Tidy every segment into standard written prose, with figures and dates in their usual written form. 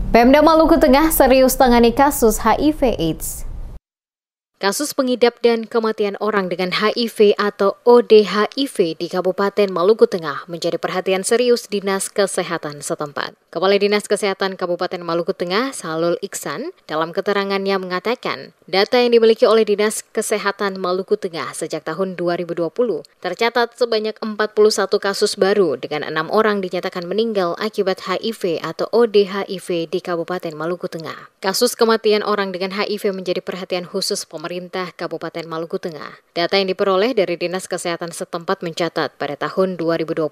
Pemda Maluku Tengah serius tangani kasus HIV/AIDS. Kasus pengidap dan kematian orang dengan HIV atau ODHIV di Kabupaten Maluku Tengah menjadi perhatian serius Dinas Kesehatan setempat. Kepala Dinas Kesehatan Kabupaten Maluku Tengah, Salul Iksan, dalam keterangannya mengatakan, data yang dimiliki oleh Dinas Kesehatan Maluku Tengah sejak tahun 2020 tercatat sebanyak 41 kasus baru dengan 6 orang dinyatakan meninggal akibat HIV atau ODHIV di Kabupaten Maluku Tengah. Kasus kematian orang dengan HIV menjadi perhatian khusus pemerintah Kabupaten Maluku Tengah. Data yang diperoleh dari Dinas Kesehatan setempat mencatat pada tahun 2021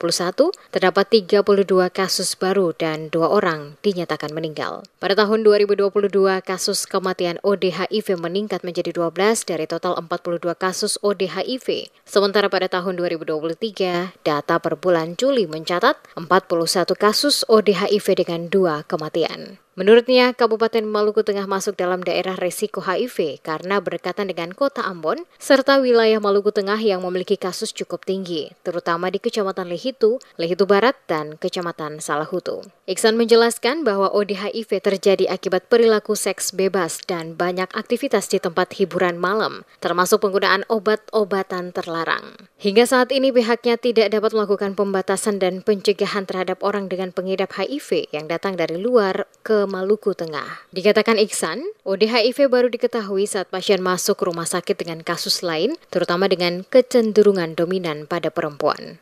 terdapat 32 kasus baru dan 2 orang dinyatakan meninggal. Pada tahun 2022 kasus kematian ODHIV meningkat menjadi 12 dari total 42 kasus ODHIV. Sementara pada tahun 2023 data per bulan Juli mencatat 41 kasus ODHIV dengan 2 kematian. Menurutnya, Kabupaten Maluku Tengah masuk dalam daerah resiko HIV karena berdekatan dengan Kota Ambon, serta wilayah Maluku Tengah yang memiliki kasus cukup tinggi, terutama di Kecamatan Lehitu, Lehitu Barat, dan Kecamatan Salahutu. Iksan menjelaskan bahwa ODHIV terjadi akibat perilaku seks bebas dan banyak aktivitas di tempat hiburan malam, termasuk penggunaan obat-obatan terlarang. Hingga saat ini pihaknya tidak dapat melakukan pembatasan dan pencegahan terhadap orang dengan pengidap HIV yang datang dari luar ke Maluku Tengah. Dikatakan Iksan, ODHIV baru diketahui saat pasien masuk rumah sakit dengan kasus lain, terutama dengan kecenderungan dominan pada perempuan.